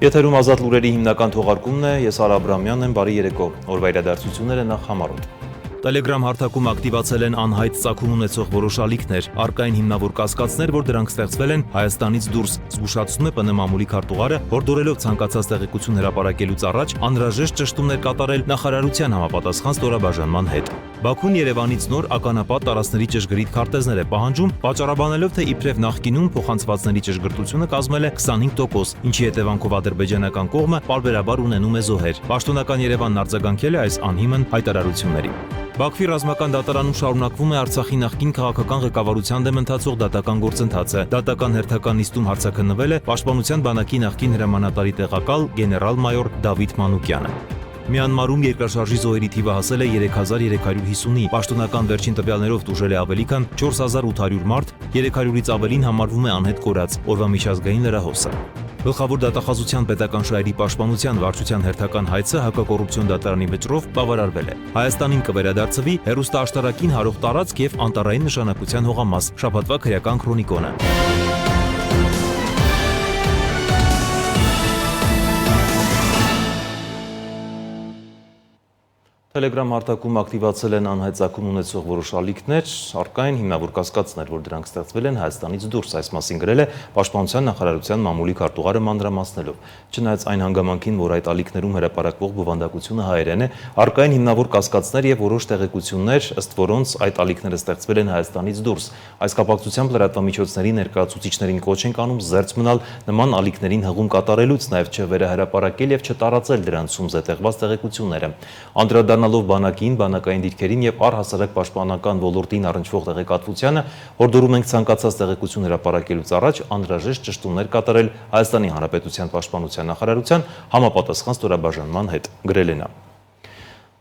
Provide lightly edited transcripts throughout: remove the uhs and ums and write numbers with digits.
Եթերում ազատ լուրերի հիմնական թողարկումն է, ես Արա Աբրամյանն եմ, բարի երեկո, օրվա իրադարձությունները նախ համառոտ։ Telegram հարթակում ակտիվացել են անհայտ ծագում ունեցող որոշ ալիքներ, առկային հիմնավոր կասկածներ, որ դրանք ստեղծվել են Հայաստանից դուրս, զգուշացնում է ՊՆ մամուլի քարտուղարը, հորդորելով ցանկացած տեղեկություն հրապարակելուց առաջ անհրաժեշտ ճշտումներ կատարել նախարարության համապատասխան ստորաբաժանման հետ։ Բաքուն Երևանից նոր ականապատ տարածքների ճշգրիտ քարտեզներ է պահանջում, պատճառաբանելով, թե իբրև նախկինում փոխանցվածների ճշգրտությունը կազմել է 25%, ինչի հետևանքով ադրբեջանական կողմը պարբերաբար ունենում է զոհեր։ Պաշտոնական Երևանն արձագանքել է այս անհիմն հայտարարություններին։ Բաքվի ռազմական դատարանում շարունակվում է Արցախի նախկին քաղաքական ղեկավարության դեմ ընթացող դատական գործընթացը։ Դատական հերթական նիստում հարցաքննվել է Պաշտպանության բանակի նախկին հրամանատարի տեղակալ գեներալ-մայոր Դավիթ Մանուկյանը։ Մյանմարում երկրաշարժի զոհերի թիվը հասել է 3350-ի, պաշտոնական վերջին տվյալներով տուժել է ավելի քան 4800 մարդ, 300-ից ավելին համարվում է անհետ կորած, օրվա միջազգային լրահոսը։ Գլխավոր դատախազության պետական շահերի պաշտպանության վարչության հերթական հայցը հակակոռուպցիոն դատարանի վճռով բավարարվել է։ Հայաստանին կվերադարձվի հեռուստաաշտարակին հարող տարածք եւ անտառային նշանակության հողամաս, շաբաթվա քրեական քրոնիկոնը։ Telegram հարթակում ակտիվացել են անհայտ ծագում ունեցող որոշ ալիքներ, առկային հիմնավոր կասկածներ, որ դրանք ստեղծվել են Հայաստանից դուրս, այս մասին գրել է Պաշտպանության նախարարության մամուլի քարտուղարը մանրամասնելով։ Չնայած այն հանգամանքին, որ այդ ալիքներում հրապարակվող բովանդակությունը հայերեն է, առկային հիմնավոր կասկածներ եւ որոշ տեղեկություններ, ըստ որոնց այդ ալիքները ստեղծվել են Հայաստանից դուրս։ Այս կապակցությամբ լրատվամիջոցների ներկայացուցիչներին կոչ են անում զերծ մնալ նման ալիքներին հղում կատարելուց, նաեւ չվերահրապարակել եւ չտարածել դրանցում զետեղված տեղեկությունները։ Անդրադառնալով բանակին, բանակային դիրքերին եւ առհասարակ պաշտպանական ոլորտին առնչվող տեղեկատվությանը, հորդորում ենք ցանկացած տեղեկություն հրապարակելուց առաջ անհրաժեշտ ճշտումներ կատարել Հայաստանի Հանրապետության Պաշտպանության նախարարության համապատասխան ստորաբաժանման հետ, գրել է նա։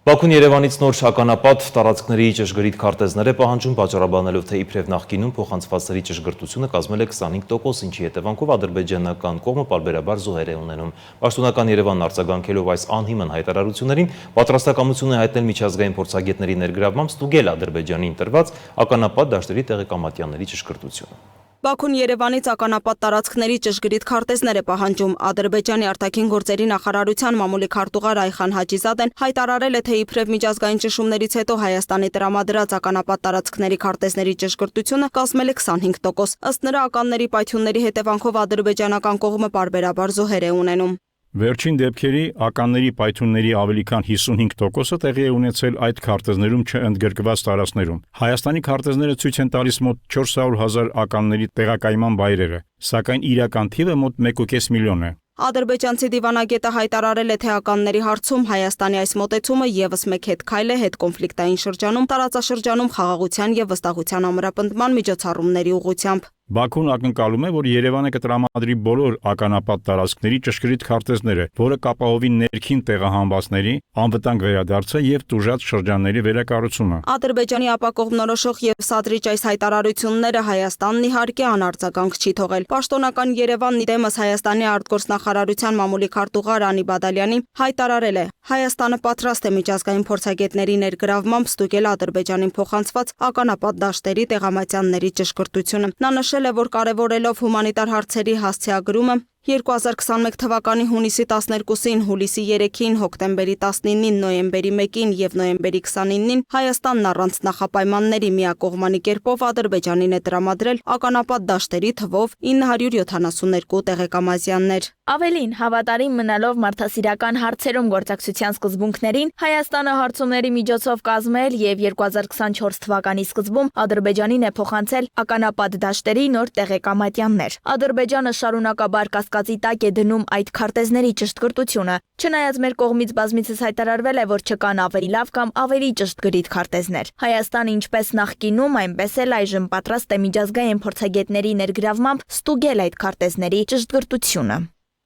Բաքուն Երևանից նոր ականապատ տարածքների ճշգրիտ քարտեզներ է պահանջում, պատճառաբանելով, թե իբրև նախկինում փոխանցվածների ճշգրտությունը կազմել է 25%, ինչի հետևանքով ադրբեջանական կողմը պարբերաբար զոհեր է ունենում։ Պաշտոնական Երևանն արձագանքելով այս անհիմն հայտարարություններին, պատրաստակամություն է հայտնել միջազգային փորձագետների ներգրավմամբ ստուգել Ադրբեջանին տրված ականապատ դաշտերի տեղեկամատյանների ճշգրտությունը։ Բաքուն Երևանից ականապատ տարածքների ճշգրիտ քարտեզներ է պահանջում։ Ադրբեջանի արտաքին գործերի նախարարության մամուլի քարտուղար Այխան Հաջիզադեն հայտարարել է, թե իբրև միջազգային ճնշումներից հետո Հայաստանի տրամադրած ականապատ տարածքների քարտեզների ճշգրտությունը կազմել է 25%։ Ըստ նրա, ականների պայթյունների հետևանքով ադրբեջանական կողմը պարբերաբար զոհեր է ունենում։ Վերջին դեպքերի ականների պայթյունների ավելի քան 55%-ը տեղի է ունեցել այդ քարտեզներում չընդգրկված տարածքներում։ Հայաստանի քարտեզները ցույց են տալիս մոտ 400,000 ականների տեղակայման վայրերը, սակայն իրական թիվը մոտ 1.5 միլիոն է։ Ադրբեջանցի դիվանագետը հայտարարել է, թե ականների հարցում Հայաստանի այս մոտեցումը եւս մեկ հետքայլ է հետկոնֆլիկտային շրջանում, տարածաշրջանում խաղաղության եւ վստահության ամրապնդման միջոցառումների ուղղությամբ։ Բաքուն ակնկալում է, որ Երևանը կտրամադրի բոլոր ականապատ տարածքների ճշգրիտ քարտեզները, որը կապահովի ներքին տեղահանվածների, անվտանգ վերադարձը եւ տուժած շրջանների վերակառուցումը։ Ադրբեջանի ապակողմնորոշող եւ սադրիչ այս հայտարարությունները Հայաստանն իհարկե անարձագանք չի թողել։ Պաշտոնական Երևանն դեմս Հայաստանի արտգործնախարարության մամուլի քարտուղար Անի Բադալյանի հայտարարել է. Հայաստանը պատրաստ է միջազգային փորձագետների ներգրավմամբ ստուգել Ադրբեջանին փոխանցված ականապատ դաշտերի տեղամատյանների ճշգրտությունը։ Նա նշել է, որ կարևորելով հումանիտար հարցերի հասցեագրումը 2021 թվականի հունիսի 12-ին, հուլիսի 3-ին, հոկտեմբերի 19-ին, նոյեմբերի 1-ին եւ նոյեմբերի 29-ին Հայաստանն առանց նախապայմանների միակողմանի կերպով Ադրբեջանին է տրամադրել ականապատ դաշտերի թվով 972 տեղեկամասյաններ։ Ավելին, հավատարիմ մնալով մարդասիրական հարցերում գործակցության սկզբունքներին, Հայաստանը հարցումների միջոցով կազմել եւ 2024 թվականի սկզբում Ադրբեջանին է փոխանցել ականապատ դաշտերի նոր տեղեկամատյաններ։ Ադրբեջանը շարունակաբար կասկածի տակ է դնում այդ քարտեզների ճշտգրտությունը։ Չնայած մեր կողմից բազմիցս հայտարարվել է, որ չկան ավելի լավ կամ ավելի ճշտգրիտ քարտեզներ։ Հայաստանը ինչպես նախկինում, այնպես էլ այժմ պատրաստ է միջազգային փորձագետների ներգրավմամբ ստուգել այդ քարտեզների ճշտգրտությունը։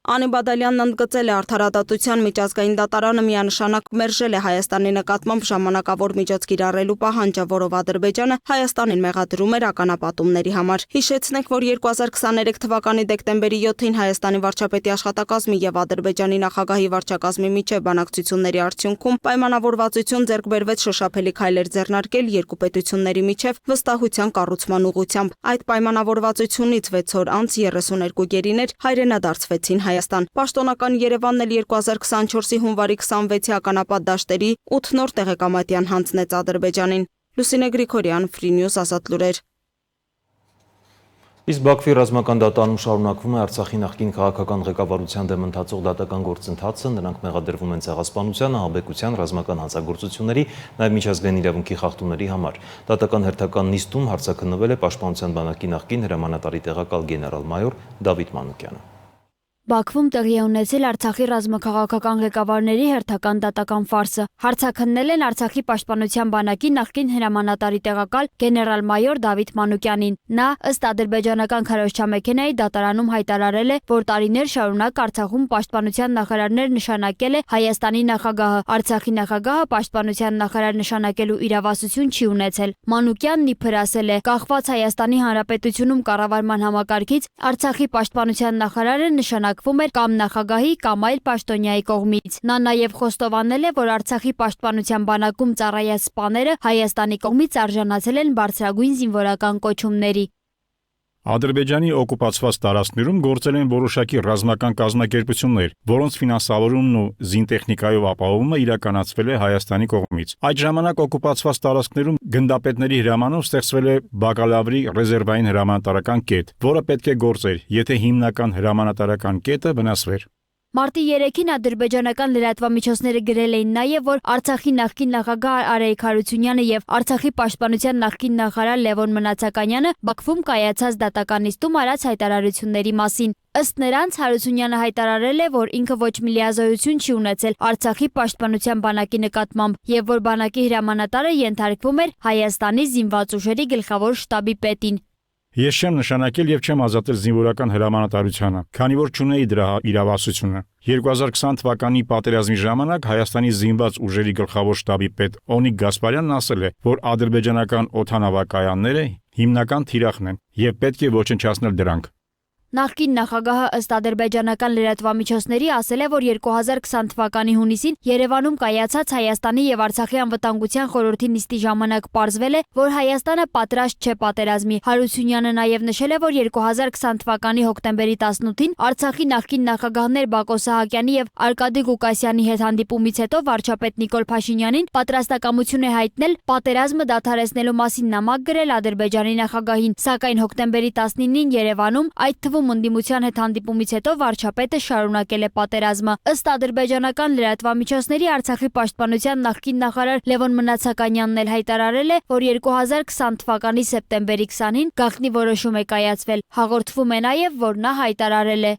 Անի Բադալյանն ընդգծել է արդարադատության միջազգային դատարանը միանշանակ մերժել է Հայաստանի նկատմամբ ժամանակավոր միջոց կիրառելու պահանջը, որով Ադրբեջանը Հայաստանին մեղադրում էր ականապատումների համար։ Հիշեցնենք, որ 2023 թվականի դեկտեմբերի 7-ին Հայաստանի վարչապետի աշխատակազմի եւ Ադրբեջանի նախագահի վարչակազմի միջև բանակցությունների արդյունքում պայմանավորվածություն ձեռք բերվեց շոշափելի քայլեր ձեռնարկել երկու պետությունների միջև վստահության կառուցման ուղղությամբ։ Այդ պայմանավորվածությունից 6 օր անց 32 գերիներ հայրենադարձվեցին Հայաստան։ Պաշտոնական Երևանն էլ 2024-ի հունվարի 26-ի ականապատ դաշտերի 8 նոր տեղեկամատյան հանձնեց Ադրբեջանին։ Լուսինե Գրիգորյան, Free News, Ազատ լուրեր։ Իսկ Բաքվի ռազմական դատարանում շարունակվում է Արցախի նախկին քաղաքական ղեկավարության դեմ ընթացող դատական գործընթացը, նրանք մեղադրվում են ցեղասպանության, ահաբեկության, ռազմական հանցագործությունների, նաև միջազգային իրավունքի խախտումների համար։ Դատական հերթական նիստում հարցաքննվել է Պաշտպանության բանակի նախկին հրամանատարի տեղակալ գեներալ-մայոր Դավիթ Մանուկյանը։ Բաքվում տեղի է ունեցել Արցախի ռազմաքաղաքական ղեկավարների հերթական դատական ֆարսը։ Հարցաքննել են Արցախի պաշտպանության բանակի նախկին հրամանատարի տեղակալ գեներալ-մայոր Դավիթ Մանուկյանին։ Նա ըստ ադրբեջանական քարոզչամեքենայի դատարանում հայտարարել է, որ տարիներ շարունակ Արցախում պաշտպանության նախարարներ նշանակել է Հայաստանի նախագահը։ Արցախի նախագահը պաշտպանության նախարար նշանակելու իրավասություն չի ունեցել։ Մանուկյանն իբր ասել է, կախված Հայաստանի Հանրապետությունում կառավարման համակարգից Արցախի պաշտպանության նախարարը նշանակվում էր կամ նախագահի կամ այլ պաշտոնյայի կողմից։ Նա նաև խոստովանել է, որ Արցախի պաշտպանության բանակում ծառայած սպաները Հայաստանի կողմից արժանացել են բարձրագույն զինվորական կոչումների։ Ադրբեջանի օկուպացված տարածքներում գործել են որոշակի ռազմական կազմակերպություններ, որոնց ֆինանսավորումն ու զինտեխնիկայով ապահովումը իրականացվել է Հայաստանի կողմից։ Այդ ժամանակ օկուպացված տարածքներում գնդապետների հրամանով ստեղծվել է բակալավրի ռեզերվային հրամանատարական կետ, որը պետք է գործեր, եթե հիմնական հրամանատարական կետը վնասվեր։ Մարտի 3-ին ադրբեջանական լրատվամիջոցները գրել էին նաև, որ Արցախի նախկին նախագահ Արայիկ Հարությունյանը եւ Արցախի պաշտպանության նախկին նախարար Լևոն Մնացականյանը Բաքվում կայացած դատական նիստում արած հայտարարությունների մասին։ Ըստ նրանց Հարությունյանը հայտարարել է, որ ինքը ոչ մի լիազորություն չի ունեցել Արցախի պաշտպանության բանակի նկատմամբ եւ որ բանակի հրամանատարը ենթարկվում էր Հայաստանի զինված ուժերի գլխավոր շտաբի պետին։ Ես չեմ նշանակել եւ չեմ ազատել զինվորական հրամանատարությանը, քանի որ չունեի դրա իրավասությունը։ 2020 թվականի պատերազմի ժամանակ Հայաստանի զինված ուժերի գլխավոր շտաբի պետ Օնիկ Գասպարյանն ասել է, որ ադրբեջանական օդանավակայանները հիմնական թիրախն են եւ պետք է ոչնչացնել դրանք։ Նախկին նախագահը ըստ ադրբեջանական լրատվամիջոցների ասել է, որ 2020 թվականի հունիսին Երևանում կայացած Հայաստանի եւ Արցախի անվտանգության խորհրդի նիստի ժամանակ պարզվել է, որ Հայաստանը պատրաստ չէ պատերազմի։ Հարությունյանը նաեւ նշել է, որ 2020 թվականի հոկտեմբերի 18-ին Արցախի նախկին նախագահներ Բակո Սահակյանի եւ Արկադի Ղուկասյանի հետ հանդիպումից հետո վարչապետ Նիկոլ Փաշինյանին պատրաստակամություն է հայտնել պատերազմը դադարեցնելու մասին նամակ գրել Ադրբեջանի նախագահին, սակայն հոկտեմբերի 19-ին Երևանում, այդ թվում ընդդիմության հետ հանդիպումից հետո վարչապետը շարունակել է պատերազմը։ Ըստ ադրբեջանական լրատվամիջոցների Արցախի պաշտպանության նախկին նախարար Լևոն Մնացականյանն էլ հայտարարել է, որ 2020 թվականի սեպտեմբերի 20-ին գաղտնի որոշում է կայացվել։ Հաղորդվում է նաև, որ նա հայտարարել է.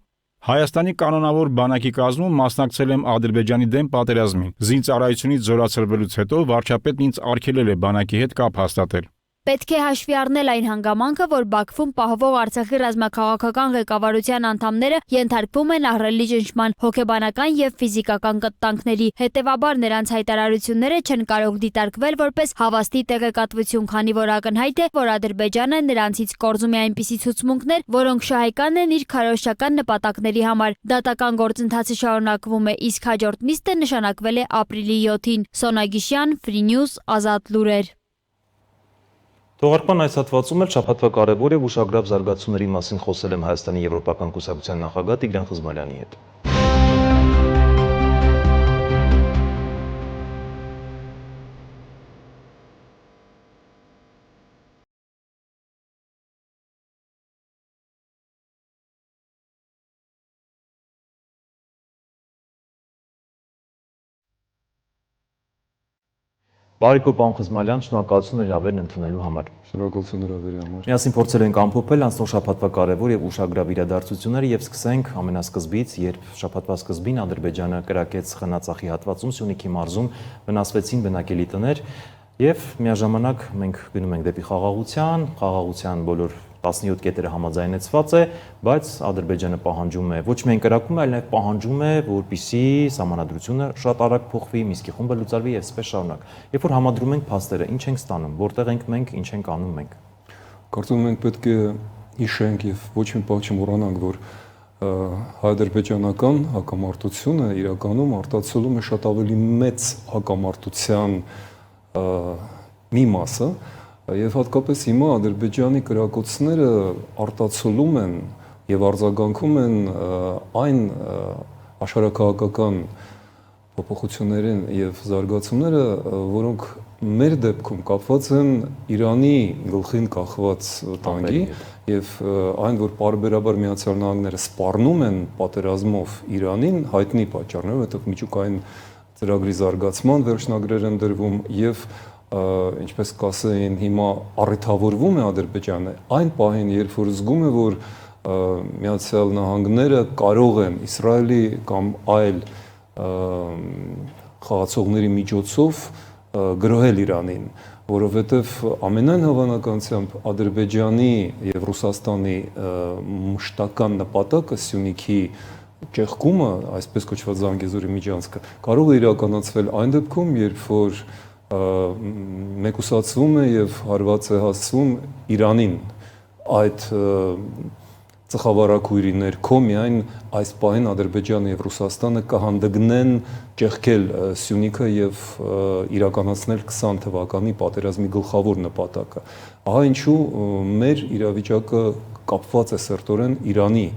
Հայաստանի կանոնավոր բանակի կազմում մասնակցել եմ Ադրբեջանի դեմ պատերազմին։ Զինծառայությունից զորացրվելուց հետո վարչապետն ինձ արգելել է բանակի հետ կապ հաստատել։ Պետք է հաշվի առնել այն հանգամանքը, որ Բաքվում պահվող Արցախի ռազմաքաղաքական ղեկավարության անդամները ենթարկվում են ահռելի ճնշման, հոգեբանական եւ ֆիզիկական կտանքների։ Հետևաբար նրանց հայտարարությունները չեն կարող դիտարկվել որպես հավաստի տեղեկատվություն, քանի որ ակնհայտ է, որ Ադրբեջանը նրանցից կորզում է այնպիսի ցուցմունքներ, որոնք շահեկան են իր քարոզչական նպատակների համար։ Դատական գործընթացը շարունակվում է, իսկ հաջորդ նիստը նշանակվել է ապրիլի 7-ին։ Սոնա Գիշյան, Free News, Ազատ լուրեր։ Թողարկման այս հատվածում էլ շաբաթվա կարևոր եւ ուշագրավ զարգացումների մասին խոսել եմ Հայաստանի Եվրոպական կուսակցության նախագահ Տիգրան Խզմալյանի հետ։ Բարիք պարոն Խզմալյան, շնորհակալություն հրավերն ընդունելու համար։ Շնորհակալություն հրավերի համար։ Միասին փորձել ենք ամփոփել անցնող շաբաթվա կարևոր եւ ուշագրավ իրադարձությունները եւ սկսենք ամենասկզբից, երբ շաբաթվա սկզբին Ադրբեջանը կրակեց Խնածախի հատվածում Սյունիքի մարզում վնասվեցին բնակելի տներ եւ միաժամանակ մենք գնում ենք դեպի խաղաղության բոլոր 17 կետերը համաձայնեցված է, բայց Ադրբեջանը պահանջում է ոչ միայն կրակում, այլ նաև պահանջում է, որպեսզի սահմանադրությունը շատ արագ փոխվի, Մինսկի խումբը լուծարվի եւ այսպես շարունակ։ Երբ որ համադրում ենք փաստերը, ինչ ենք ստանում, որտեղ ենք մենք, ինչ ենք անում մենք։ Կարծում եմ պետք է հիշենք եւ ոչ մի բան չմոռանանք, որ հայ-ադրբեջանական հակամարտությունը իրականում արտացոլում է շատ ավելի մեծ հակամարտության մի մասը, եւ հատկապես հիմա Ադրբեջանի կրակոցները արտացոլում են եւ արձագանքում են այն աշխարհաքաղաքական փոփոխություններին եւ զարգացումները, որոնք մեր դեպքում կապված են Իրանի գլխին կախված տանկի եւ այն, որ պարբերաբար Միացյալ Նահանգները սպառնում են պատերազմով Իրանին, հայտնի պատճառներով, որովհետեւ միջուկային ծրագրի զարգացման վերջնագրեր են դրվում եւ ինչպես կասեին, հիմա առիթավորվում է Ադրբեջանը այն պահին, երբ որ զգում է, որ Միացյալ Նահանգները կարող են Իսրայելի կամ այլ խաղացողների միջոցով գրոհել Իրանին, որովհետև ամենայն հավանականությամբ Ադրբեջանի եւ Ռուսաստանի մշտական նպատակը Սյունիքի ճեղքումը, այսպես կոչված Զանգեզուրի միջանցքը, կարող է իրականացվել այն դեպքում, երբ որ մեկուսացվում է եւ հարված է հասցվում Իրանին այդ ծխավարակույրի ներքո միայն այս պահին Ադրբեջանը եւ Ռուսաստանը կհանդգնեն ճեղքել Սյունիքը եւ իրականացնել 20 թվականի պատերազմի գլխավոր նպատակը։ Ահա ինչու մեր իրավիճակը կապված է սերտորեն Իրանի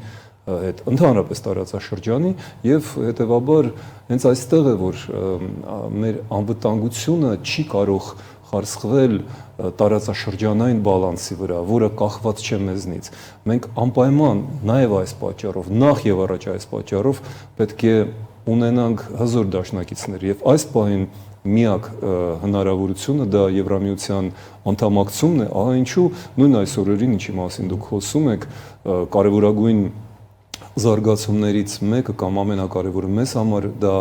հետ ընդհանրապես տարածաշրջանի եւ հետեւաբար հենց այստեղ է որ մեր անվտանգությունը չի կարող խարսխվել տարածաշրջանային բալանսի վրա, որը կախված չէ մեզնից։ Մենք անպայման նաեւ այս պատճառով, նախ եւ առաջ այս պատճառով պետք է ունենանք հզոր դաշնակիցներ եւ այս պահին միակ հնարավորությունը դա Եվրամիության անդամակցումն է, ահա ինչու նույն այս օրերին, ինչի մասին դուք խոսում եք, կարևորագույն զարգացումներից մեկը կամ ամենակարևորը մեզ համար դա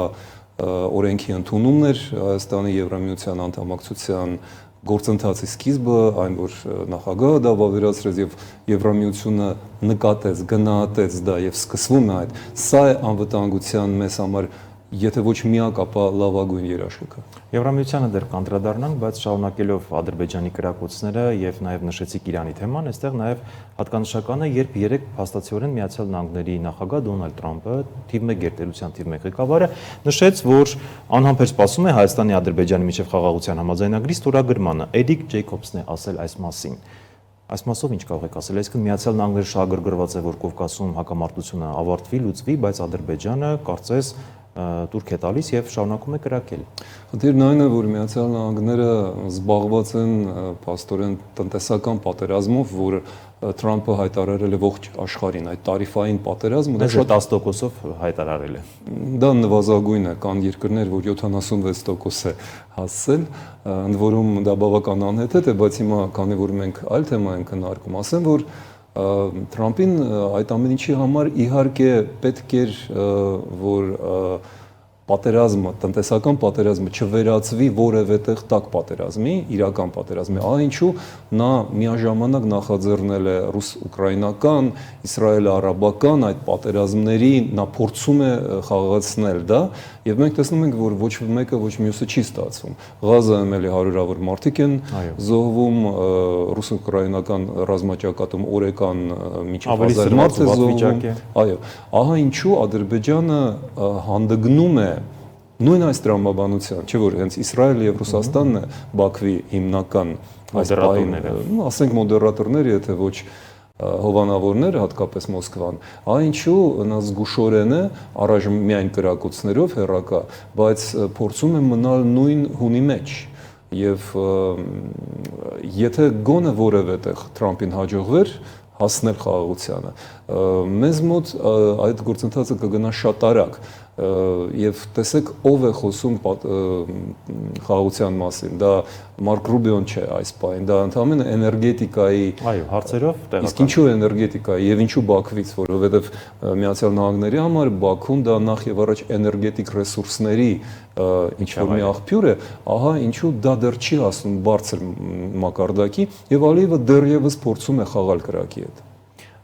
օրենքի ընդունումն էր Հայաստանի Եվրամիության անդամակցության գործընթացի սկիզբը, այն որ նախագահը դա վավերացրեց եւ Եվրամիությունը նկատեց, գնահատեց դա եւ սկսվում է այդ։ Սա է անվտանգության մեզ համար եթե ոչ միակ, ապա լավագույն երաշխիքը։ Եվրամիությանը դեռ կանդրադառնանք, բայց շարունակելով Ադրբեջանի կրակոցները եւ նաեւ նշեցիք Իրանի թեման, այստեղ նաեւ հատկանշական է, երբ երեք փաստացիորեն Միացյալ Նահանգների նախագահ Դոնալդ Թրամփը, թիվ 1 գերտերության թիվ 1 ղեկավարը, նշեց, որ անհամբեր սպասում է Հայաստանի Ադրբեջանի միջև խաղաղության համաձայնագրի ստորագրմանը։ Էդիկ Ջեյքոբսն է ասել այս մասին։ Այս մասով ինչ կարող եք ասել, այսինքն Միացյալ Նահանգները շահագրգռված է, որ Կովկասում հակամարտությունը ավարտվի, լուծվի, բայց Ադրբեջանը կարծես տուրք է տալիս եւ շարունակում է կրակել։ Խնդիրն այն է, որ Միացյալ Նահանգները զբաղված են փաստորեն տնտեսական պատերազմով, որը Թրամփը հայտարարել է ողջ աշխարհին, այդ տարիֆային պատերազմը դա շատ 10%-ով հայտարարել է։ Դա նվազագույն է, կան երկրներ, որ 76% է հասել, ընդ որում դա բավական անհեթեթ է, բայց հիմա քանի որ մենք այլ թեմա ենք քննարկում, ասեմ, որ Թրամփին այդ ամեն ինչի համար իհարկե պետք էր, որ պատերազմը, տնտեսական պատերազմը չվերածվի որևէ տեղ տակ պատերազմի, իրական պատերազմի, ահա ինչու նա միաժամանակ նախաձեռնել է ռուս-ուկրաինական, իսրայել-արաբական այդ պատերազմների նա փորձում է խաղաղացնել դա, եւ մենք տեսնում ենք, որ ոչ մեկը ոչ մյուսը չի ստացվում։ Ղազայում էլի հարյուրավոր մարդիկ են զոհվում, ռուս-ուկրաինական ռազմաճակատում օրական մինչև 1000 մարդ է զոհվում։ Այո, ահա ինչու Ադրբեջանը հանդգնում է նույն այս տրամաբանության, չէ՞ որ հենց Իսրայելը եւ Ռուսաստանն է Բաքվի հիմնական այս պահին, ասենք մոդերատորները, եթե ոչ հովանավորները, հատկապես Մոսկվան, այնչու նա զգուշորեն է առայժմ միայն կրակոցներով հերակա, բայց փորձում է մնալ նույն հունի մեջ եւ եթե գոնե որևէ տեղ Թրամփին հաջողվեր հասնել խաղաղությանը, մեզ մոտ այդ գործընթացը կգնա շատ արագ եւ տեսեք ով է խոսում խաղաղության մասին, դա Մարկ Ռուբիոն չէ այս պահին, դա ընդհանրապես էներգետիկայի հարցերով տեղական։ Իսկ ինչու էներգետիկայի եւ ինչու Բաքվից, որովհետեւ Միացյալ Նահանգների համար Բաքուն դա նախ եւ առաջ էներգետիկ ռեսուրսների ինչ որ մի աղբյուր է, ահա ինչու դա դեռ չի հասնում բարձր մակարդակի եւ Ալիևը դեռևս փորձում է խաղալ կրակի հետ։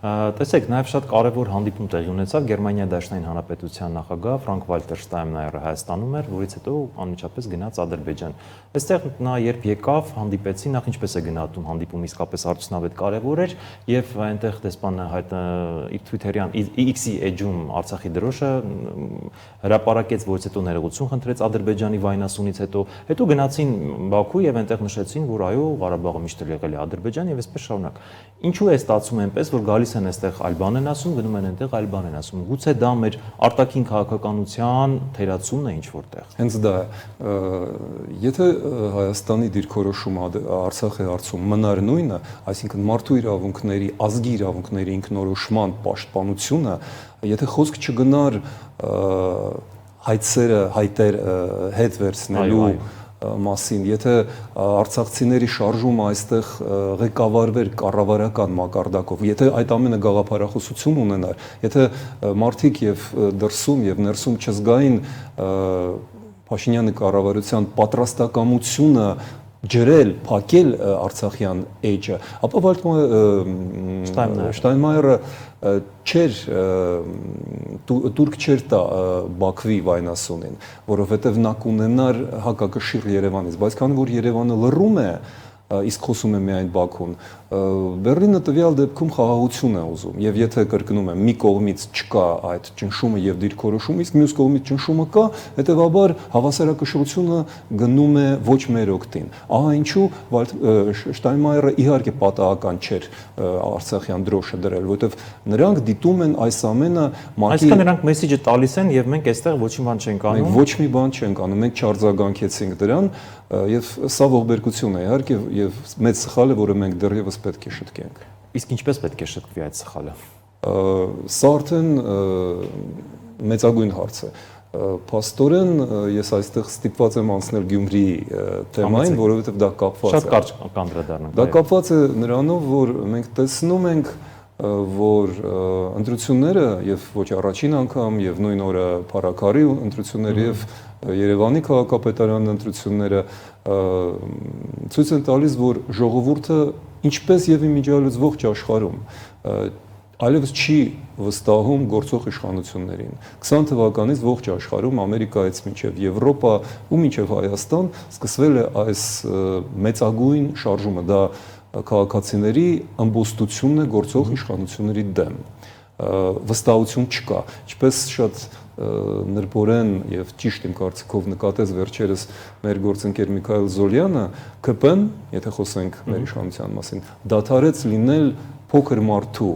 Տեսեք, նաև շատ կարևոր հանդիպում տեղի ունեցավ Գերմանիայի Դաշնային Հանրապետության նախագահ Ֆրանկ Վալտեր Շտայնմայերը Հայաստանում էր, որից հետո անմիջապես գնաց Ադրբեջան։ Այստեղ նա երբ եկավ, հանդիպեցին, նախ ինչպես է գնահատում հանդիպումը, իսկապես արդյունավետ կարևոր էր, եւ այնտեղ դեսպանը իր Twitter-յան X-ի էջում Արցախի դրոշը հրապարակեց, որից հետո ներողություն խնդրեց Ադրբեջանի վայնասունից հետո գնացին Բաքու եւ այնտեղ նշեցին, որ այո, Ղարաբաղը միշտ եղել է Ադրբեջան եւ այսպես շարունակ։ Ինչու է ստացվում այնպես, որ գալիս գալիս են այստեղ այլ բան են ասում, գնում են այնտեղ այլ բան են ասում։ Գուցե դա մեր արտաքին քաղաքականության թերացումն է ինչ որտեղ։ Հենց դա է։ Եթե Հայաստանի դիրքորոշումը Արցախի հարցում մնար նույնը, այսինքն մարդու իրավունքների, ազգի իրավունքների ինքնորոշման պաշտպանությունը, եթե խոսք չգնար հայտեր հետ վերցնելու մասին, եթե արցախցիների շարժումը այստեղ ղեկավարվեր կառավարական մակարդակով, եթե այդ ամենը գաղափարախոսություն ունենար, եթե մարդիկ եւ դրսում եւ ներսում չզգային Փաշինյանի կառավարության պատրաստակամությունը ջրել, փակել Արցախյան էջը, ապա Շտայնմայերը տուրք չէր տա Բաքվի Վայնասունին, որովհետև նա կունենար հակակշիռ Երևանից, բայց քանի որ Երևանը լռում է, իսկ խոսում է միայն Բաքուն, Բեռլինը տվյալ դեպքում խաղաղություն է ուզում, եւ եթե կրկնում եմ, մի կողմից չկա այդ ճնշումը եւ դիրքորոշումը, իսկ մյուս կողմից ճնշումը կա, հետեւաբար հավասարակշռությունը գնում է ոչ մեր օգտին։ Ահա ինչու Շտայնմայերը իհարկե պատահական չէր Արցախյան դրոշը դրել, որովհետեւ նրանք դիտում են այս ամենը Այսինքն նրանք մեսիջը տալիս են եւ մենք այստեղ ոչինչ բան չենք անում։ Մենք ոչ մի բան չենք անում, մենք չարձագանքեցինք դրան եւ սա ողբերգություն է իհարկե եւ մեծ սխալ է, որը մենք դեռևս պետք է շտկենք։ Իսկ ինչպես պետք է շտկվի այդ սխալը։ Սա արդեն մեծագույն հարց է։ Փաստորեն ես այստեղ ստիպված եմ անցնել Գյումրիի թեմային, որովհետև դա կապված է։ Շատ կարճ կանդրադառնանք։ Դա կապված է նրանով, որ մենք տեսնում ենք, որ ընտրությունները եւ ոչ առաջին անգամ եւ նույն օրը Փարաքարի ընտրությունները եւ Երևանի քաղաքապետարան ընտրությունները ցույց են տալիս, որ ժողովուրդը ինչպես եւ իմիջիալից ողջ աշխարհում այլևս չի վստահում գործող իշխանություններին։ 20 թվականից ողջ աշխարհում Ամերիկայից մինչև Եվրոպա ու մինչև Հայաստան սկսվել է այս մեծագույն շարժումը, դա քաղաքացիների ըմբոստությունն է գործող իշխանությունների դեմ։ Վստահություն չկա, ինչպես շատ նրբորեն եւ ճիշտ իմ կարծիքով նկատեց վերջերս մեր գործընկեր Միքայել Զոլյանը, ԿՊ-ն, եթե խոսենք մեր իշխանության մասին, դադարեց լինել փոքր մարդու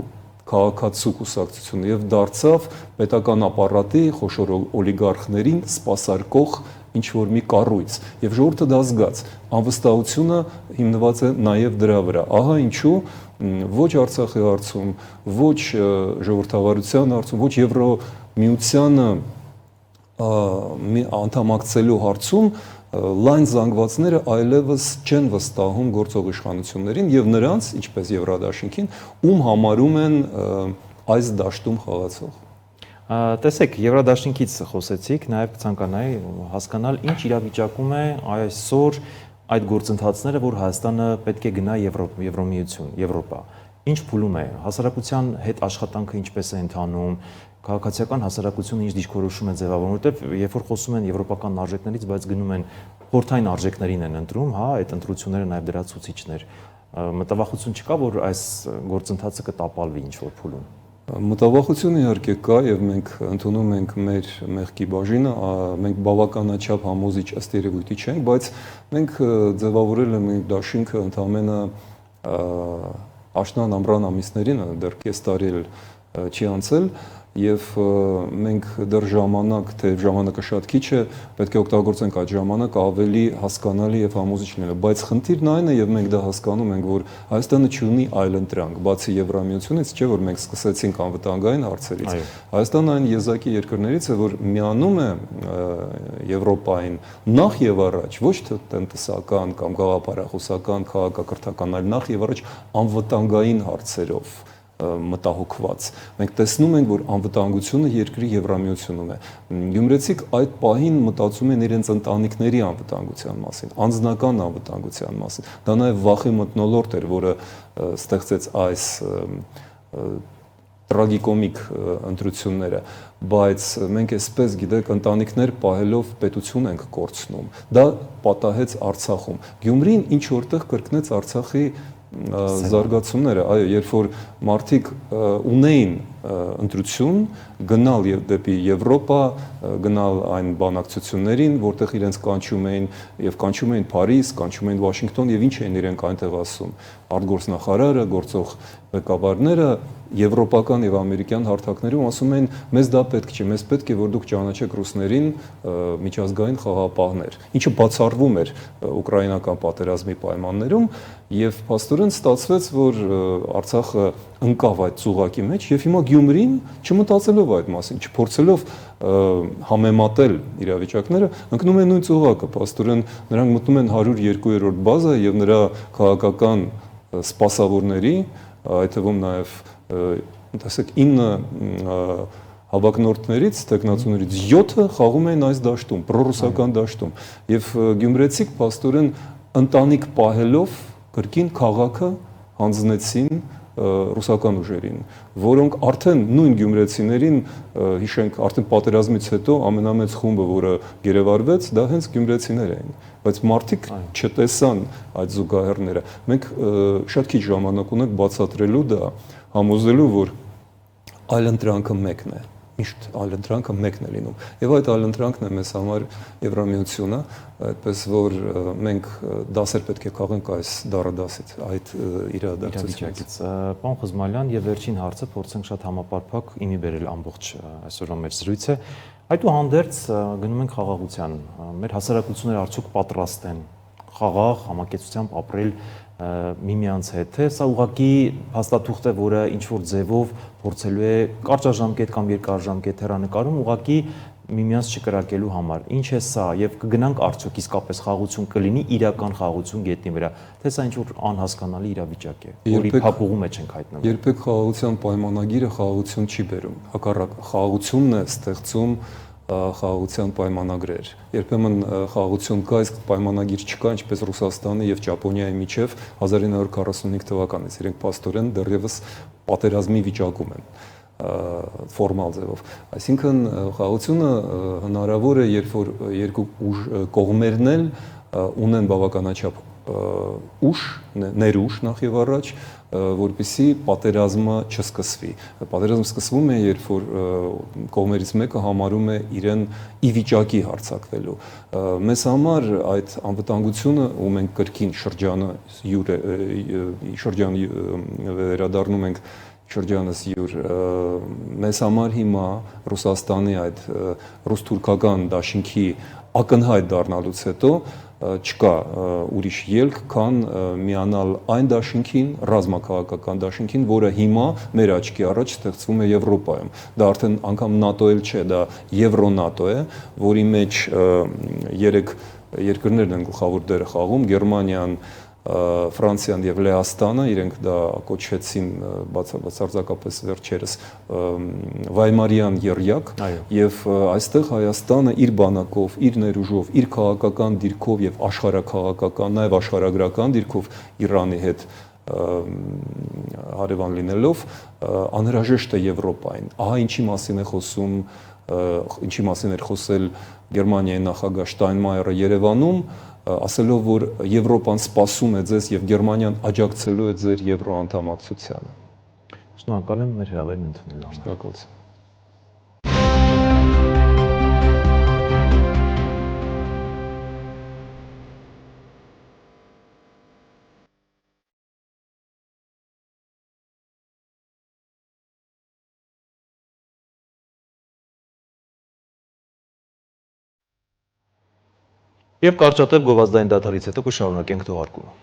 քաղաքացու կուսակցությունը եւ դարձավ պետական ապարատի խոշոր օլիգարխներին սպասարկող ինչ որ մի կառույց եւ ժողովուրդը դա զգաց անվստահությունը հիմնված է նաեւ դրա վրա ահա ինչու ոչ Արցախի հարցում ոչ ժողովրդավարության հարցում ոչ Եվրոմիությանը անդամակցելու հարցում լայն զանգվածները այլևս չեն վստահում գործող իշխանություններին եւ նրանց, ինչպես Եվրադաշինքին, ում համարում են այս դաշտում խաղացող։ Տեսեք, Եվրադաշինքից խոսեցիք, նաեւ կցանկանայի հասկանալ ինչ իրավիճակում է այսօր այդ գործընթացները, որ Հայաստանը պետք է գնա Եվրոմիություն, Եվրոպա։ Ինչ փուլում է, հասարակության հետ աշխատանքը ինչպես է ընթանում, քաղաքացիական հասարակությունը ինչ դիրքորոշում է ձևավորում, որովհետև երբ որ խոսում են եվրոպական արժեքներից, բայց գնում են խորհրդային արժեքներին են ընտրում, հա, այդ ընտրությունները նաև դրա ցուցիչներ։ Մտավախություն չկա, որ այս գործընթացը կտապալվի ինչ որ փուլում։ Մտավախություն իհարկե կա եւ մենք ընդունում ենք մեր մեղքի բաժինը, մենք բավականաչափ համոզիչ ըստ երևույթի չենք, բայց մենք ձևավորել ենք դաշինքը ընդամենը աշնան ամռան ամիսներին, դեռ կես տարի չի անցել եւ մենք դեռ ժամանակ, թե ժամանակը շատ քիչ է, պետք է օգտագործենք այդ ժամանակը ավելի հասկանալի եւ համոզիչ լինելու, բայց խնդիրն այն է եւ մենք դա հասկանում ենք, որ Հայաստանը չունի այլ ընտրանք, բացի Եվրամիությունից, չէ՞ որ մենք սկսեցինք անվտանգային հարցերից։ Հայաստանը այն եզակի երկրներից է, որ միանում է Եվրոպային նախ եւ առաջ, ոչ թե տնտեսական կամ գաղափարախոսական, քաղաքակրթական, այլ նախ եւ առաջ անվտանգային հարցերով մտահոգված։ Մենք տեսնում ենք, որ անվտանգությունը երկրի Եվրամիությունում է։ Գյումրեցիք այդ պահին մտածում են իրենց ընտանիքների անվտանգության մասին, անձնական անվտանգության մասին։ Դա նաև վախի մթնոլորտ էր, որը ստեղծեց այս տրագիկոմիկ ընտրությունները, բայց մենք այսպես գիտեք ընտանիքներ պահելով պետություն ենք կորցնում։ Դա պատահեց Արցախում։ Գյումրին ինչ որտեղ կրկնեց Արցախի զարգացումները, այո, երբ որ մարդիկ ունեին ընտրություն գնալ դեպի Եվրոպա, գնալ այն բանակցություններին, որտեղ իրենց կանչում էին Փարիզ, կանչում էին Վաշինգտոն եւ ինչ էին իրենք այնտեղ ասում։ Արտգործնախարարը, գործող ղեկավարները եվրոպական եւ ամերիկյան հարթակներում ասում են մեզ դա պետք չէ, մեզ պետք է որ դուք ճանաչեք ռուսներին միջազգային խաղաղապահներ, ինչը բացառվում էր ուկրաինական պատերազմի պայմաններում եւ փաստորեն ստացվեց, որ Արցախը ընկավ այդ ծուղակի մեջ եւ հիմա Գյումրին չմտածելով այդ մասին, չփորձելով համեմատել իրավիճակները, ընկնում են նույն ծուղակը, փաստորեն նրանք մտնում են 102-րդ բազա եւ նրա քաղաքական սպասավորների, այդ թվում նաեւ տեսեք 9 հավակնորդներից, տեխնացուներից 7-ը խաղում էին այս դաշտում, պրոռուսական դաշտում եւ գյումրեցիք փաստորեն ընտանիք պահելով կրկին քաղաքը հանձնեցին ռուսական ուժերին, որոնք արդեն նույն գյումրեցիներին, հիշենք, արդեն պատերազմից հետո ամենամեծ խումբը, որը գերեվարվեց, դա հենց գյումրեցիներ էին, բայց մարդիկ չտեսան այդ զուգահեռները։ Մենք շատ քիչ ժամանակ ունենք բացատրելու դա, համոզելու, որ այլընտրանքը մեկն է, միշտ այլընտրանքը մեկն է լինում։ Եվ այդ այլընտրանքն է մեզ համար Եվրամիությունը, այդպես որ մենք դասեր պետք է քաղենք այս դարադասից, այդ իրադարձությունից։ Պարոն Խզմալյան, եւ վերջին հարցը փորձենք շատ համապարփակ իմի բերել ամբողջ այսօրվա մեր զրույցը։ Այդուհանդերձ գնում ենք խաղաղության։ Մեր հասարակությունները արդյոք պատրաստ են խաղաղ համակեցությամբ ապրել միմյանց հետ, թե սա ուղղակի հաստատուղթ է, որը ինչ որ ձևով փորձելու է կարճաժամկետ կամ երկարաժամկետ հեռանկարում ուղղակի միմյանց չկրակելու համար։ Ինչ է սա եւ կգնանք արդյոք իսկապես խաղաղություն կլինի իրական խաղաղություն գետնի վրա, թե սա ինչ որ անհասկանալի իրավիճակ է, որի փափուղու մեջ ենք հայտնվում։ Երբեք խաղաղության պայմանագիրը խաղաղություն չի բերում, հակառակ խաղաղությունն է ստեղծում խաղաղության պայմանագրեր։ Երբեմն խաղաղություն կա, իսկ պայմանագիր չկա, ինչպես Ռուսաստանի եւ Ճապոնիայի միջև 1945 թվականից։ Իրենք փաստորեն դեռևս պատերազմի վիճակում են ֆորմալ ձևով։ Այսինքն խաղաղությունը հնարավոր է, երբ որ երկու կողմերն էլ ունեն բավականաչափ ուժ, ներուժ նախ եւ առաջ, որպեսզի պատերազմը չսկսվի։ Պատերազմը սկսվում է, երբ որ կողմերից մեկը համարում է իրեն ի վիճակի հարձակվելու։ Մեզ համար այդ անվտանգությունը, ու մենք կրկին շրջան վերադառնում ենք շրջանս յուր, մեզ համար հիմա Ռուսաստանի այդ ռուս-թուրքական դաշինքի ակնհայտ դառնալուց հետո չկա ուրիշ ելք, քան միանալ այն դաշինքին, ռազմաքաղաքական դաշինքին, որը հիմա մեր աչքի առաջ ստեղծվում է Եվրոպայում։ Դա արդեն անգամ ՆԱՏՕ էլ չէ, դա Եվրոնատո է, որի մեջ 3 երկրներն են գլխավոր դերը խաղում՝ Գերմանիան, Ֆրանսիան եւ Լեհաստանը, իրենք դա կոչեցին բացարձակապես վերջերս Վայմարյան եռյակ, եւ այստեղ Հայաստանը իր բանակով, իր ներուժով, իր քաղաքական դիրքով եւ աշխարհակաղակական, նաեւ աշխարհագրական դիրքով Իրանի հետ հարևան լինելով անհրաժեշտ է Եվրոպային։ Ահա ինչի մասին է խոսում, ինչի մասին էր խոսել Գերմանիայի նախագահ Շտայնմայերը Երևանում, ասելով, որ Եվրոպան սպասում է ձեզ եւ Գերմանիան աջակցելու է ձեր եվրոանդամակցությանը։ Շնորհակալ եմ մեր հրավերն ընդունելու համար։ Շնորհակալություն։ Եվ կարճատև գովազդային դադարից հետո կշարունակենք թողարկումը։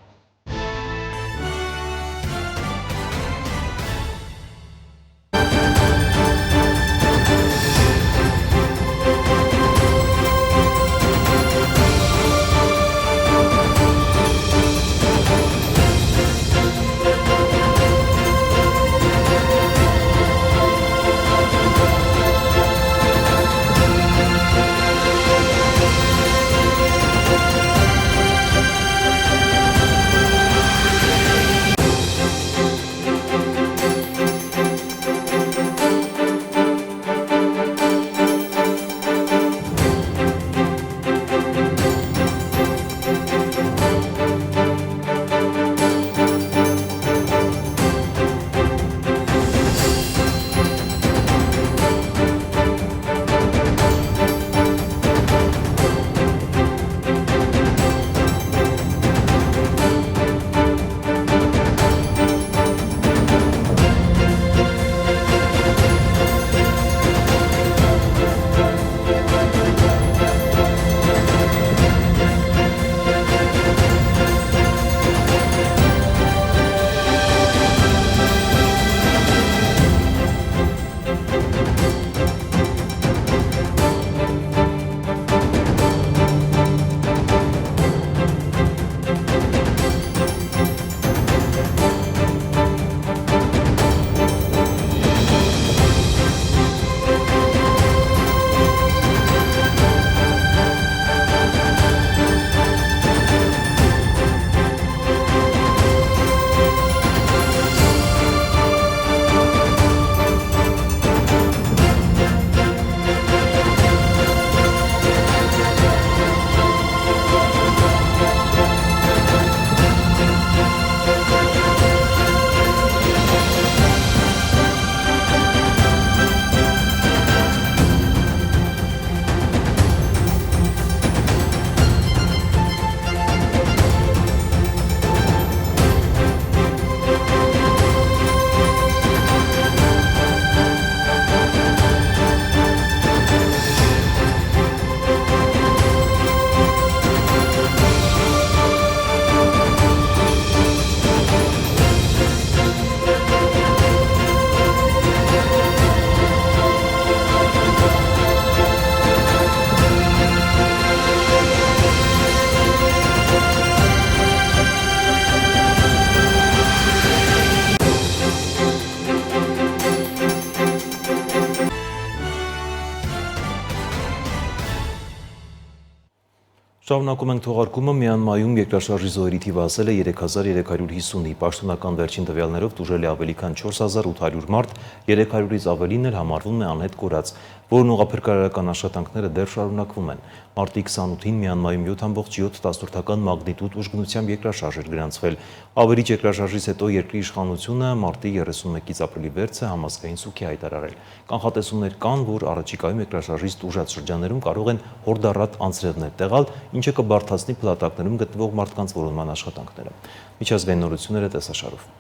Շարունակում ենք թողարկումը Մյանմարում երկրաշարժի զոհերի թիվը հասել է 3350-ի, պաշտոնական վերջին տվյալներով տուժել է ավելի քան 4800 մարդ, 300-ից ավելին էլ համարվում է անհետ կորած, որն ուղղափրկարարական աշխատանքները դեռ շարունակվում են։ Մարտի 28-ին Մյանմարում 7.7 մագնիտուդ ուժգնությամբ երկրաշարժ էր գրանցվել։ Ավերիչ երկրաշարժից հետո երկրի իշխանությունը մարտի 31-ից ապրիլի վերջը համազգային սուգ է հայտարարել։ Կանխատեսումներ կան, որ առաջիկայում երկրաշարժից տուժած շրջաններում կարող են հորդառատ անձրևներ տեղալ, ինչը կբարդացնի փլատակներում գտնվող մարդկանց որոնման աշխատանքները։ Միջազգային նորությունները տեսաշարով։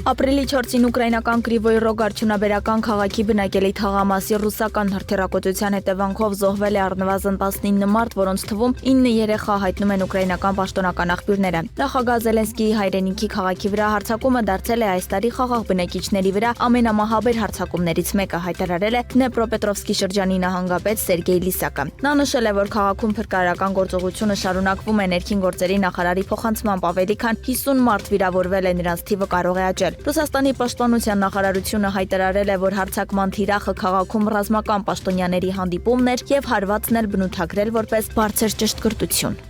Ապրիլի 4-ին ուկրաինական Կրիվոյ Ռոգ արդյունաբերական քաղաքի բնակելի թաղամասի ռուսական հրթիռակոծության հետևանքով զոհվել է առնվազն 19 մարդ, որոնց թվում 9 երեխա, հայտնում են ուկրաինական պաշտոնական աղբյուրները։ Նախագահ Զելենսկիի հայրենիքի քաղաքի վրա հարձակումը դարձել է այս տարի խաղաղ բնակիչների վրա ամենամահաբեր հարձակումներից մեկը, հայտարարել է Դնեպրոպետրովսկի շրջանի նահանգապետ Սերգեյ Լիսակը։ Նա նշել է, որ քաղաքում փրկարարական գործողությունը շարունակվում է, ներքին գործերի նախարարի փոխանցմամբ ավելի քան 50 մարդ վիրավորվել է, նրանց թիվը կարող է աճել։ Ռուսաստանի պաշտպանության նախարարությունը հայտարարել է, որ հարձակման թիրախը քաղաքում ռազմական պաշտոնյաների հանդիպումն էր եւ հարվածն էլ բնութագրել որպես բարձր ճշտկրտություն։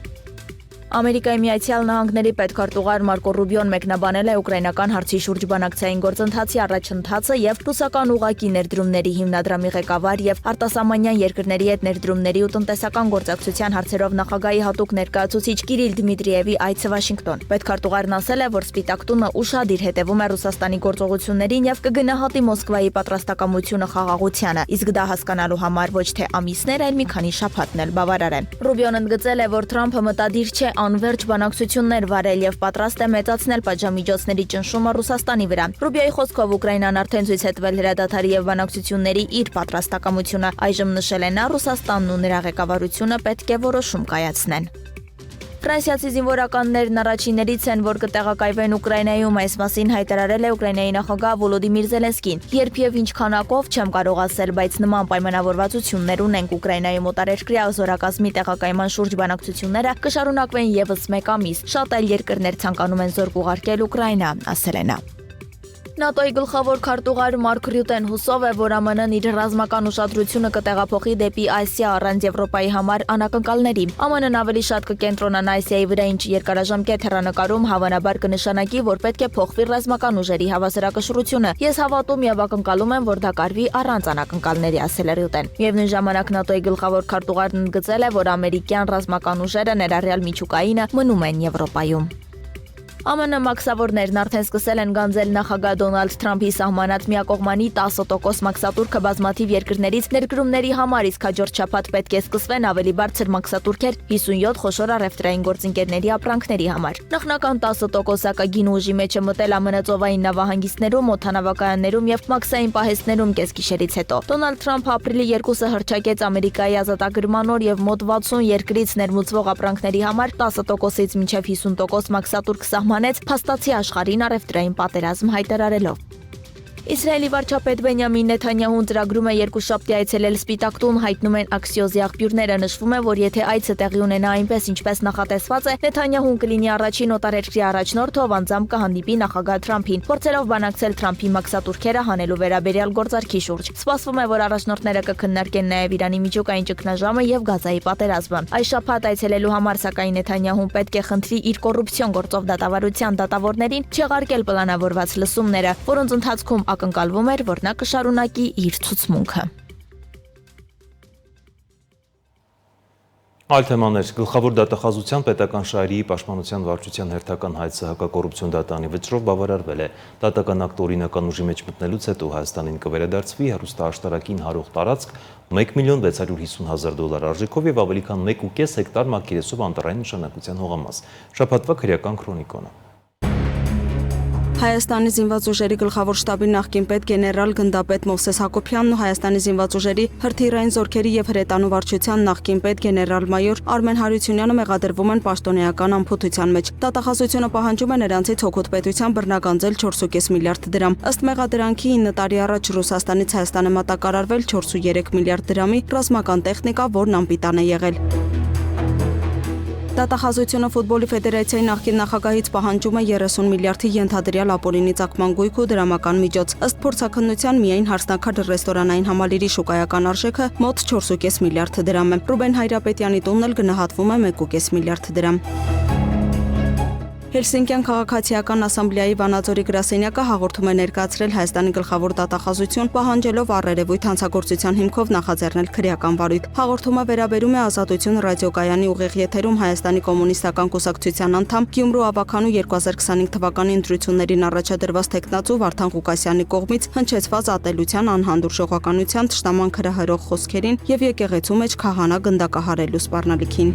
Ամերիկայի Միացյալ Նահանգների պետքարտուղար Մարկո Ռուբիոն մեկնաբանել է ուկրաինական հարցի շուրջ բանակցային գործընթացի առաջընթացը եւ ռուսական ուղակի ներդրումների հիմնադրամի ղեկավար եւ արտասահմանյան երկրների հետ ներդրումների ու տնտեսական գործակցության հարցերով նախագահի հատուկ ներկայացուցիչ Կիրիլ Դմիտրիևի այցը Վաշինգտոն։ Պետքարտուղարն ասել է, որ Սպիտակ տունը ուշադիր հետևում է Ռուսաստանի գործողություններին եւ կգնահատի Մոսկվայի պատրաստակամությունը խաղաղությանը, իսկ դա հասկանալու համար ոչ թե ամիսներ, այլ մի քանի շաբաթներ էլ բավարար է։ Ռուբիոն ընդգծել է, որ Թրամփը մտադիր չէ անverջ բանակցություններ վարել եւ պատրաստ է մեծացնել պատժամիջոցների ճնշումը Ռուսաստանի վրա։ Ռուբիոյի խոսքով Ուկրաինան արդեն ցույց է տվել հրադադարի եւ բանակցությունների իր պատրաստակամությունը։ Այժմ նշել է նա, Ռուսաստանն ու նրա ղեկավարությունը պետք է որոշում կայացնեն։ Ֆրանսիացի զինվորականներն առաջիններից են, որ կտեղակայվեն Ուկրաինայում, այս մասին հայտարարել է Ուկրաինայի նախագահ Վոլոդիմիր Զելենսկին։ Երբ եւ ինչ քանակով չեմ կարող ասել, բայց նման պայմանավորվածություններ ունենք Ուկրաինայում օտարերկրյա զորակազմի տեղակայման շուրջ բանակցությունները կշարունակվեն եւս մեկ ամիս։ Շատ այլ երկրներ ցանկանում են զորք ուղարկել Ուկրաինա, ասել է նա։ ՆԱՏՕ-ի գլխավոր քարտուղար Մարկ Ռյուտեն հուսով է, որ ԱՄՆ-ն իր ռազմական ուշադրությունը կտեղափոխի դեպի Ասիա առանց Եվրոպայի համար անակնկալների։ ԱՄՆ-ն ավելի շատ կկենտրոնանա Ասիայի վրա, ինչ երկարաժամկետ հեռանկարում հավանաբար կնշանակի, որ պետք է փոխվի ռազմական ուժերի հավասարակշռությունը։ Ես հավատում եւ ակնկալում եմ, որ դա կարվի առանց անակնկալների, ասել է Ռյուտեն։ Միևնույն ժամանակ ՆԱՏՕ-ի գլխավոր քարտուղարն ընդգծել է, որ ամերիկյան ռազմական ուժերը, ներառյալ միջուկայինը, մնում են Եվրոպայում։ ԱՄՆ մաքսավորներն արդեն սկսել են գանձել նախագահ Դոնալդ Թրամփի սահմանած միակողմանի 10% մաքսատուրքը բազմաթիվ երկրներից ներդրումների համար, իսկ հաջորդ շաբաթ պետք է սկսվեն ավելի բարձր մաքսատուրքեր 57 խոշոր առևտրային գործընկերների ապրանքների համար։ Նախնական 10%-ակագին ուժի մեջ է մտել ԱՄՆ ծովային նավահանգիստներում, օդանավակայաններում եւ մաքսային պահեստներում կեսգիշերից հետո։ Դոնալդ Թրամփը ապրիլի 2-ը հռչակեց Ամերիկայի ազատագրման օր եւ մոտ 60 երկրից ներմուծվող ապրանքների համար 10%-ից մինչեւ 50% մաքսատուրք սահմանեց, փաստացի աշխարհին առևտրային պատերազմ հայտարարելով։ Իսրայելի վարչապետ Բենյամին Նեթանյահուն ծրագրում է երկուշաբթի այցելել Սպիտակ տուն, հայտնում են Axios-ի աղբյուրները։ Նշվում է, որ եթե այցը տեղի ունենա այնպես, ինչպես նախատեսված է, Նեթանյահուն կլինի առաջին օտարերկրյա առաջնորդը, ով անձամբ կհանդիպի նախագահ Թրամփին, փորձելով բանակցել Թրամփի մաքսատուրքերը հանելու վերաբերյալ գործարքի շուրջ։ Սպասվում է, որ առաջնորդները կքննարկեն նաև Իրանի միջուկային ճգնաժամը եւ Գազայի պատերազմը։ Այս շաբաթ այցելելու համար, սակայն Նեթանյահուն պետք է խնդրի իր կոռուպցիոն գործով դատավարության դատավորներին չեղարկել պլանավորված լսումները, որոնց ընթացքում ակնկալվում էր, որ նա կշարունակի իր ցուցմունքը։ Այլ թեմաներ, գլխավոր դատախազության պետական շահերի պաշտպանության վարչության հերթական հայցը հակակոռուպցիոն դատարանի վճռով բավարարվել է։ Դատական ակտը օրինական ուժի մեջ մտնելուց հետո Հայաստանին կվերադարձվի հեռուստաաշտարակին հարող տարածք $1,650,000 արժեքով եւ ավելի քան 1.5 հեկտար մակերեսով անտառային նշանակության հողամաս։ Շաբաթվա քրեական քրոնիկոնը։ Հայաստանի զինված ուժերի գլխավոր շտաբի նախկին պետ գեներալ գնդապետ Մովսես Հակոբյանն ու Հայաստանի զինված ուժերի հրթիռային զորքերի եւ հրետանու վարչության նախկին պետ գեներալ-մայոր Արմեն Հարությունյանը մեղադրվում են պաշտոնեական անփութության մեջ։ Դատախազությունը պահանջում է նրանցից հոգոտ պետության բռնագանձել 4.5 միլիարդ դրամ։ Ըստ մեղադրանքի 9 տարի առաջ Ռուսաստանից Հայաստան է մատակարարվել 4.3 միլիարդ դրամի ռազմական տեխնիկա, որն անպիտան է եղել։ Դատախազությունը ֆուտբոլի ֆեդերացիայի նախկին նախագահից պահանջում է 30 միլիարդի ենթադրյալ ապօրինի ծագման գույք ու դրամական միջոց։ Ըստ փորձաքննության միայն հարսնաքար ռեստորանային համալիրի շուկայական արժեքը մոտ 4.5 միլիարդ դրամ է։ Ռուբեն Հայրապետյանի տունն էլ գնահատվում է 1.5 միլիարդ դրամ։ Հելսինկյան քաղաքացիական ասամբլեայի Վանաձորի գրասենյակը հաղորդում է ներկայացրել Հայաստանի գլխավոր դատախազություն, պահանջելով առերևույթ հանցագործության հիմքով նախաձեռնել քրեական վարույթ։ Հաղորդումը վերաբերում է Ազատություն ռադիոկայանի ուղիղ եթերում Հայաստանի կոմունիստական կուսակցության անդամ Գյումրու ավագանու 2025 թվականի ընտրություններին առաջադրված տեխնացու Վարդան Ղուկասյանի կողմից հնչեցված ատելության, անհանդուրժողականության, թշնաման քրահրող խոսքերին եւ եկեղեցու մեջ քահանա գնդակահարելու սպառնալիքին։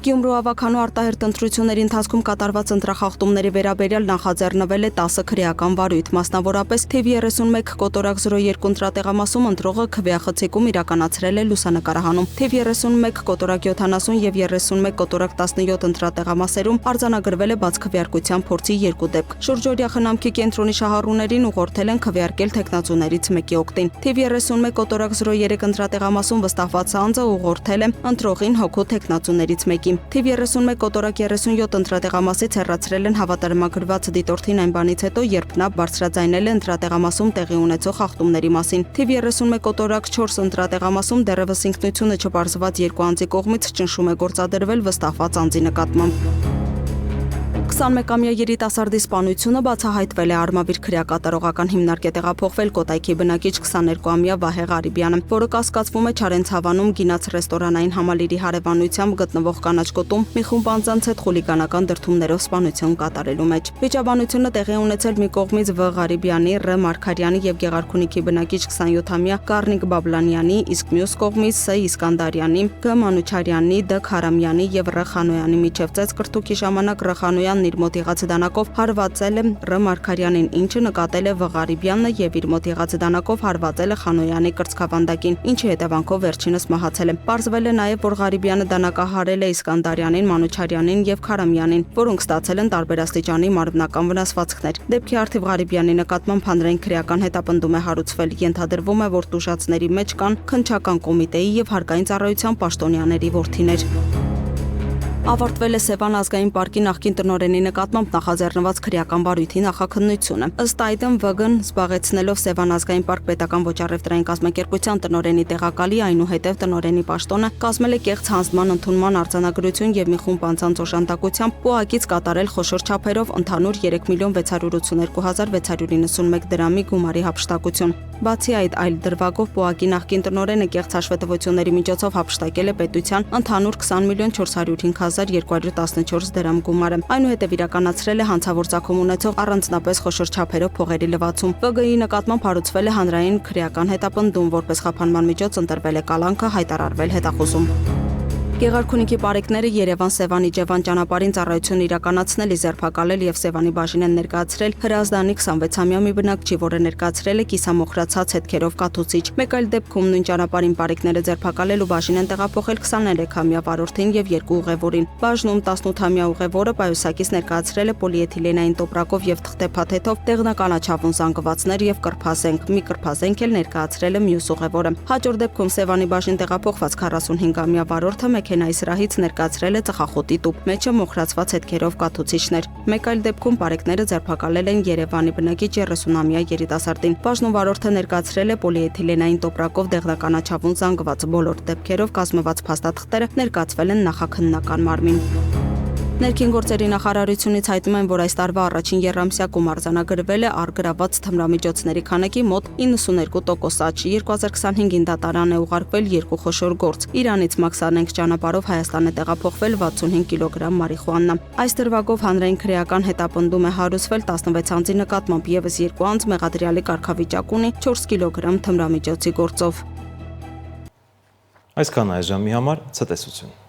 Գյումրու ավագանու արտահերտ ընտրությունների ընթացքում կատարված ընտրախախտումների վերաբերյալ նախաձեռնվել է 10 քրեական վարույթ, մասնավորապես TV31 կոտորակ 02 ընտրատեղամասում ընտրողը քվեախցիկում իրականացրել է լուսանկարահանում, TV31 կոտորակ 70 եւ 31 կոտորակ 17 ընտրատեղամասերում արձանագրվել է բացքվեարկության փորձի 2 դեպք։ Շուրջօրյա խնամքի կենտրոնի շահառուներին ուղղորդել են քվեարկել տեխնացուներից մեկի օգտին։ TV31 կոտորակ 03 ընտրատեղամասում վստահված անձը ուղղորդել է ընտրողին հոգու տեխնացուներից մեկի։ TV31 կոտորակ 37 ընտրատեղամասից հեռացրել են հավատարմագրված դիտորդին այն բանից հետո, երբ նա բարձրաձայնել է ընտրատեղամասում տեղի ունեցող խախտումների մասին։ TV31 կոտորակ 4 ընտրատեղամասում դեռևս ինքնությունը չպարզված երկու անձի կողմից ճնշում է գործադրվել վստահված անձի նկատմամբ։ 21-ամյա երիտասարդի սպանությունը բացահայտվել է Արմավիր քրեակատարողական հիմնարկ է տեղափոխվել Կոտայքի բնակիչ 22-ամյա Վահե Ղարիբյանը, որը կասկածվում է Չարենցավանում գինաց ռեստորանային համալիրի հարևանությամբ գտնվող կանաչ գոտում մի խումբ անձանց հետ խուլիգանական դրդումներով սպանություն կատարելու մեջ։ Վիճաբանությունը տեղի ունեցել մի կողմից Վ Ղարիբյանի, Ռ Մարգարյանի եւ Գեղարքունիքի բնակիչ 27-ամյա Կարնիկ Բաբլանյանի, իսկ մյուս կողմից Ս Իսկանդարյանի, Գ Մանուչարյանի, Դ Քարամյանի եւ Ռ Խանոյանի միջև ծեծ կրթուկի ժամանակ Ռ Խանոյանն իր մոտ եղած դանակով հարվածել է Ռ Մարգարյանին, ինչը նկատել է Վ Ղարիբյանը եւ իր մոտ եղած դանակով հարվածել է Խանոյանի կրծքավանդակին, ինչի հետևանքով վերջինս մահացել է։ Պարզվել է նաեւ, որ Ղարիբյանը դանակահարել է Իսկանդարյանին, Մանուչարյանին եւ Քարամյանին, որոնք ստացել են տարբեր աստիճանի մարմնական վնասվածքներ։ Դեպքի առթիվ Ղարիբյանի նկատմամբ հանրային քրեական հետապնդում է հարուցվել։ Ենթադրվում է, որ տուժածների մեջ կան քննչական կոմիտեի եւ հարկային ծառայության պաշտոնյաների որդիներ։ Ավարտվել է Սևան ազգային պարկի նախկին տնօրենի նկատմամբ նախաձեռնված քրեական վարույթի նախաքննությունը։ Ըստ այդմ ՎԳ-ն զբաղեցնելով Սևան ազգային պարկ պետական ոչ առևտրային կազմակերպության տնօրենի տեղակալի, այնուհետև տնօրենի պաշտոնը կազմել է կեղծ հանձնման ընդունման արձանագրություն եւ մի խումբ անձանց օժանդակությամբ ՊՕԱԿ-ից կատարել խոշոր չափերով ընդհանուր 3.682.691 դրամի գումարի հափշտակություն։ Բացի այդ, այլ դրվագով ՊՕԱԿ-ի նախկին տնօրենը կեղծ հաշվետվությունների միջոցով հափշտակել է պետության ընդհանուր 20.405.214 դրամ գումարը։ Այնուհետև իրականացրել է հանցավոր ծագում ունեցող առանձնապես խոշոր չափերով փողերի լվացում։ ՎԳ-ի նկատմամբ հարուցվել է հանրային քրեական հետապնդում, որպես խափանման միջոց ընտրվել է կալանքը, հայտարարվել հետախուզում։ Գեղարքունիքի բարեկները Երևան-Սևան Իջևան ճանապարհին ծառայություն իրականացնել, ձերբակալել եւ Սևանի բաժին են ներկայացրել Հրազդանի 26-ամյա մի բնակչի, որը ներկայացրել է կիսամոխրացած հետքերով կաթուցիչ։ Մեկ այլ դեպքում նույն ճանապարհին բարեկները ձերբակալել ու բաժին են տեղափոխել 23-ամյա վարորդին եւ 2 ուղևորին։ Բաժնում 18-ամյա ուղևորը պայուսակից ներկայացրել է պոլիէթիլենային տոպրակով եւ թղթե փաթեթով տեղնականաչավուն զանգվածներ եւ կրփազենք։ Մի կրփազենք էլ ներկայացրել է մյուս ուղևորը։ Հաջորդ դեպքում Սևանի բաժին տեղափոխված 45-ամյա վարորդը մեքենայի սրահից ներկայացրել է ծխախոտի տուփ, մեջը մոխրացված հետքերով կաթուցիչներ։ Մեկ այլ դեպքում բարեկները ձերբակալել են Երևանի բնակիչ 30-ամյա երիտասարդին։ Բաժնում վարորդը ներկայացրել է պոլիէթիլենային տոպրակով դեղնականաչավուն զանգված։ Բոլոր դեպքերով կազմված փաստաթղթերը ներկայացվել են նախաքննական մարմին։ Ներքին գործերի նախարարությունից հայտնում են, որ այս տարվա առաջին եռամսյակում արձանագրվել է առգրաված թմրամիջոցների քանակի մոտ 92% աճ։ 2025-ին դատարան է ուղարկվել 2 խոշոր գործ։ Իրանից Մաքսանենք ճանապարհով Հայաստան է տեղափոխվել 65 կիլոգրամ մարիխուանա։ Այս դրվագով հանրային քրեական հետապնդում է հարուցվել 16 անձի նկատմամբ, եւս 2 անձ մեղադրյալի կարգավիճակ ունի 4 կիլոգրամ թմրամիջոցի գործով։ Այսքան այս ժամի համար ցտեսություն։